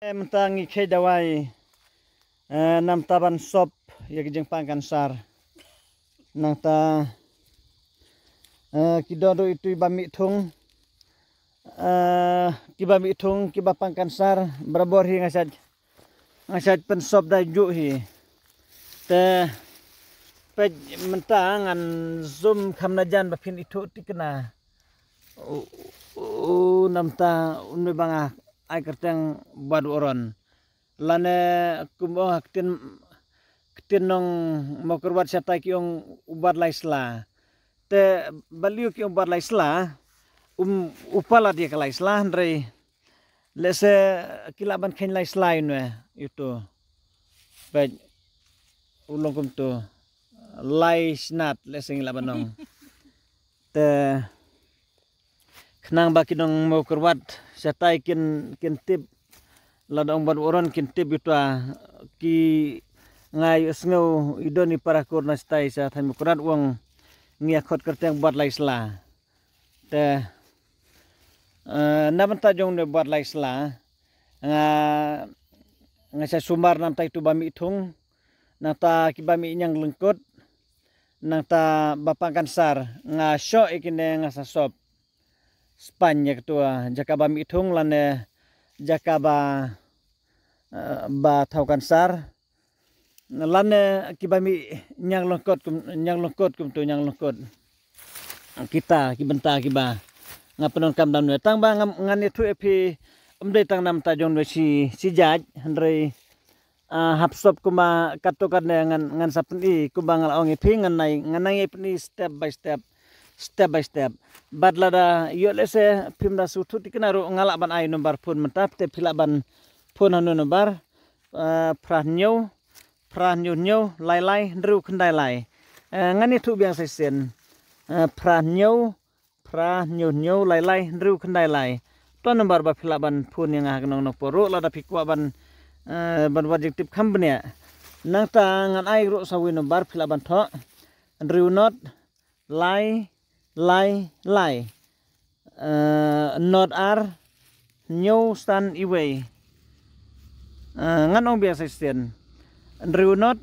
Mentangi ke dawai nam taban sop ya kijeng pangkan sar nang ta kidodo itu bami thung kibami thung kiba pangkan sar berabor hi ngasaj pen sop da ju hi te pe mentangan zoom kamnajan bapin itu tikena nam ta unme banga ai kerteng badu oron lane kumbo ketin nong mau kerwat siapa kiong ubat laisla te baliu kiong ubat laisla upala dia ke laisla ndrei lese kilaban ken laisla inwe itu baik ulong kum tu laisnat lese ngilaban nong te kenang baki dong mau kerwat siapa kin tip ladang bad oron kin tip itu ki ngai sngau idoni para kurna stai sa than mukurat uang ngiakot kerteng buat laisla te naban tajong ne buat laisla ngasa sumar nam tai tu bami thung nata ki bami nyang lengkot nata bapangkan sar nga syo ikine ngasa sop Spanya ketua jaka bami thung lane jaka ba thaukan sar lane kibami nyang lengkot kum tu nyang lengkot kita kibenta kiba ngapenon kam dan tang ba ngan itu epi umdei tang nam tajong we si jaj handrei hapsop kuma katokan ngan sapni kuma ngalong epi nganai epni step by step badlada yo lese pimda sutu tiknaru ngalak ban ai nombar phone mentap te philaban phone hanu nombar pranyo lai ndru khandai lai ngani thu biang sesen pranyo lai ndru khandai lai to nombar ba philaban phone yang nong no poro lada phikwa ban wajib company nang ta ngan ai ro sawi nombar philaban tho ndru not lai not ar new stand away ngan ong biasa sten ndru not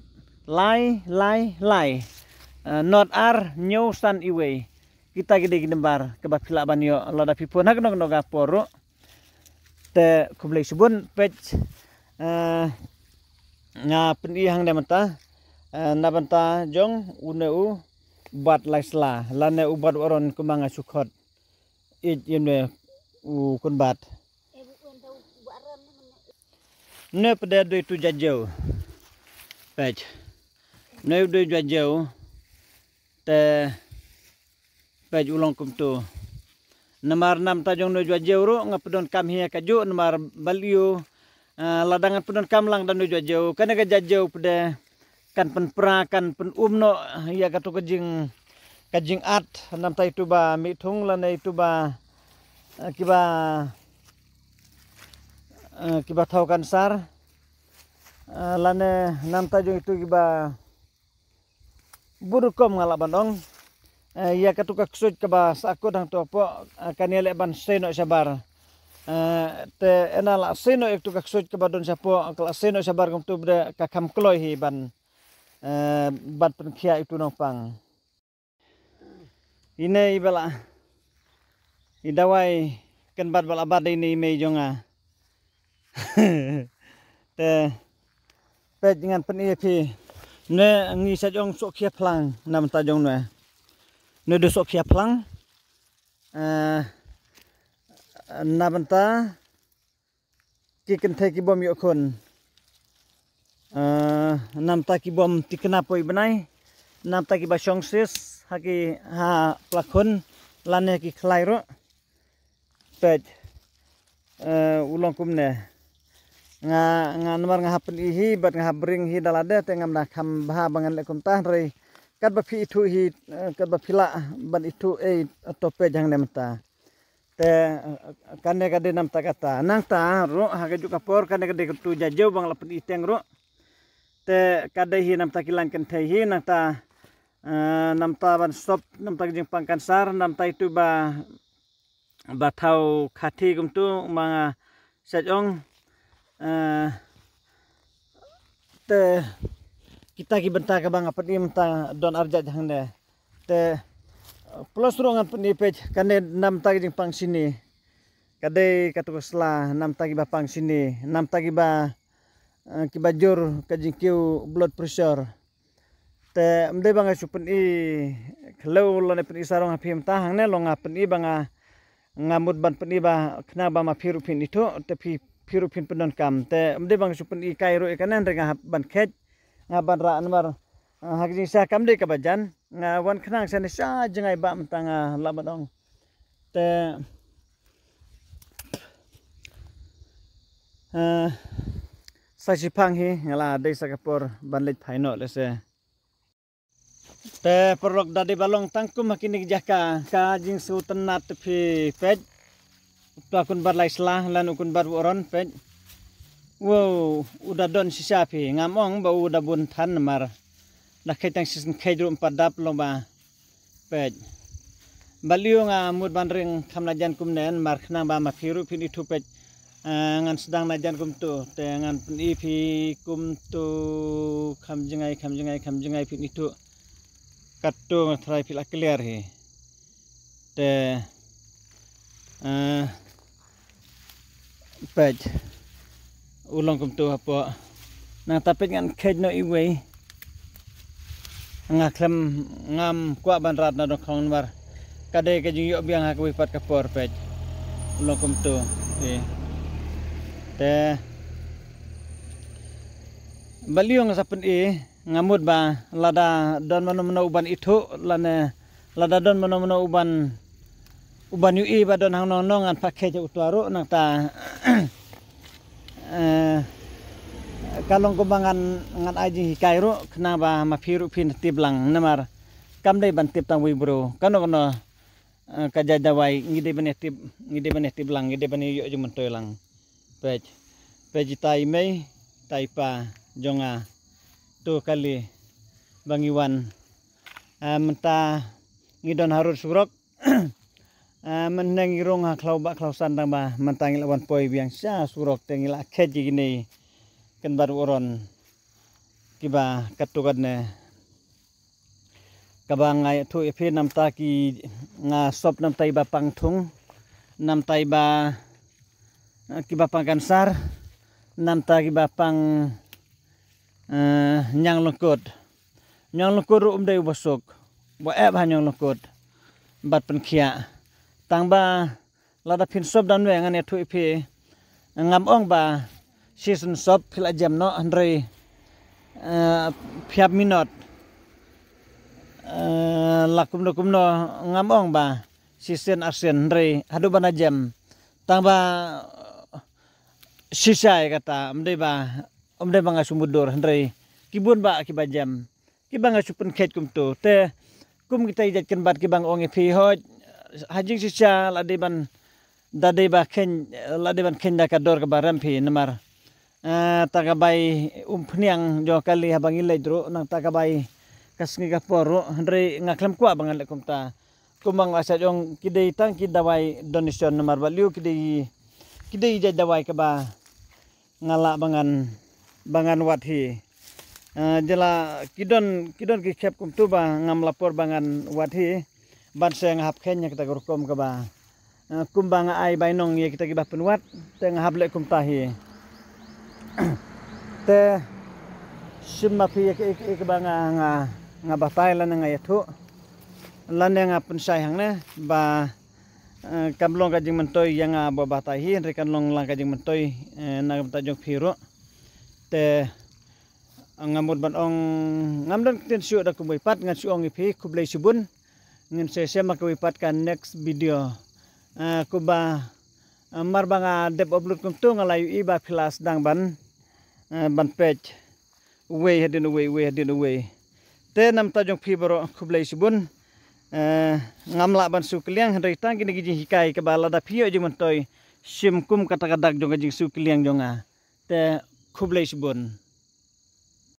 lai not ar new stand away kita gede lembar ke bapila banyo lada pipon hak nog noga poro te kublai subun page nga penihang demata nabanta jong uneu bat laisla lane ubat oron kumanga sukhot yemne kun bat ne pada do itu jajau pej ne do jajau te pej ulong kum tu nomor 6 tajong no jajau ro ngapedon kam hia kaju nomor baliu ladangan pedon kam lang dan do jajau kana ka jajau pada kan penpra kan pen umno ya katu kajing at nam tai tu ba mi thung lane itu ba kiba thaukan sar lane nam tajung itu kiba burukom ngala bandong ya katu kaksut kaba sakut hang topo kanele ban seno sabar te enala seno itu kaksut kaba don sapo kala seno sabar kum tu bre kakam kloi hi ban bat penkia itu nopang ini ibala idawai kan bat bala bat ini me jonga te pet dengan pen epi ne ngi sajong sok khia plang nam ta jong ne do sok khia plang na banta ki kan thai ki bom yo khon nam ta ki bom tikna poi banai nam ta ki ba songsis haki ha plakon lane ki khlai ro pej ulong kumne nga nomor nga hapen ihi bat nga bring hi dalade te ngam na kham bha bangan le kum ta rei kat ba phi thu hi kat ba phila ban itu to pej hang nemta te kane kade nam ta kata nang ta ro ha ju kapor kane kade tu jajau bang lapen iteng ro te kadai hi nam ta kilang kan thai hi nang ta nam ta ban stop nam ta jing pangkan sar nam ta itu ba thau khathi kum tu ma sajong te kita ki benta ka bang apa ni menta don arja jang ne te plus rongan peni pej kane nam tagi jing pang sini kadai katu sela nam tagi ba pang sini nam tagi ba ki bajur ka jing kiu blood pressure te mde bang su peni khlo lo ne peni sarong apim ta hang ne lo nga peni bang ngamut ban peni ba khna ba ma phiru phin itu te phiru phin penon kam te mde bang su peni kai ro ikanan renga ban khet ngaban ra anwar hak sa kam de ka bajan nga wan khnang sa ni sa jengai ba mtanga labadong te sa sipang hi ngala dei sakapor banlet phaino lese te porok dadi balong tangkum makinig jaka ka jing su tenat phi pej pakun bar lai slah lan ukun bar oron pej wow udah don sisa phi ngamong ba udah bun than mar na khaitang sis khaidrum padap lomba pej baliu nga mud ban ring khamna jan kumnen mar khna ba ma phiru phin itu pej ngan sedang na jan kum tu te ngan phi phi kum tu khamjengai phin itu katu thrai phi la clear hi te pej ulong kum tu apa nang tapet ngan khed no iwei ngaklem ngam kwa ban rat na dong khong war kadai ka jing yo biang ha kwi pat kapor pej ulong kum tu te baliong sa pen ngamut ba lada don mano uban itu lane lada don mano uban yu ba don hang nong an pakhe je utwaro nang ta kalong kumbangan ngan aji kairo kena ba mafiru pin tiblang namar kam dei ban tip tang wi bro kano kaja dawai ngide bane tiblang ngide bane yo jumun toilang pej tai mei tai pa jonga tu kali bangiwan menta ngidon harut surok meneng irong ha klau sandang ba mentang lawan poi biang sya surok tengila kheji gini kan baru oron kiba katukan ne kabangai tu epi nam ta ki nga sop nam tai ba pangthung nam tai ba kiba pang kansar nam ta kiba pang nyang lengkut dei bosok bo eb ha nyang lengkut bat penkhia tangba lada phin sop dan we ngan tu epi ngam ong ba season sop phila jam no andre phiap minot lakum no ngamong ba season asen andre hadu bana jam tangba sisai kata amde ba nga sumudur andre kibun ba kibajam kibanga supen khet kum tu te kum kita ijatkan bat kibang ong phi hoj hajing sisa ladeban dadeba ken da kador ka baram phi namar tagabay umpniang jo kali habang ilay dro nang tagabay kasngi kaporo andre ngaklam kwa bangal kumta kumang asa jong kidai tang kidawai donation nomor value kidai jadawai ka ba ngala bangan wathi jela kidon ki khep kumtu ba ngam lapor bangan wathi ban seng hap khenya kita gorkom ka ba kumbang ai bainong ye kita gibah penwat teng hable kumta hi te simma pi ek banga nga batay lan nga yathu lan nga pensay hang ne ba kamlong kajing mentoy yang ba batay hi re kanlong lang kajing mentoy na tajong phiro te ngamud ban ong ngamdan tin syu da kubai pat ngan syong ipi kublai subun ngin se makawipat kan next video kuba marbanga dep upload kum tu ngalayu iba kelas dang ban page way hadin away te nam tajong fibro kublai subun ngamla ban sukliang hendai tang kini giji hikai ke bala da phio jung toy sim kum kata kadak jong giji sukliang jonga te kublai subun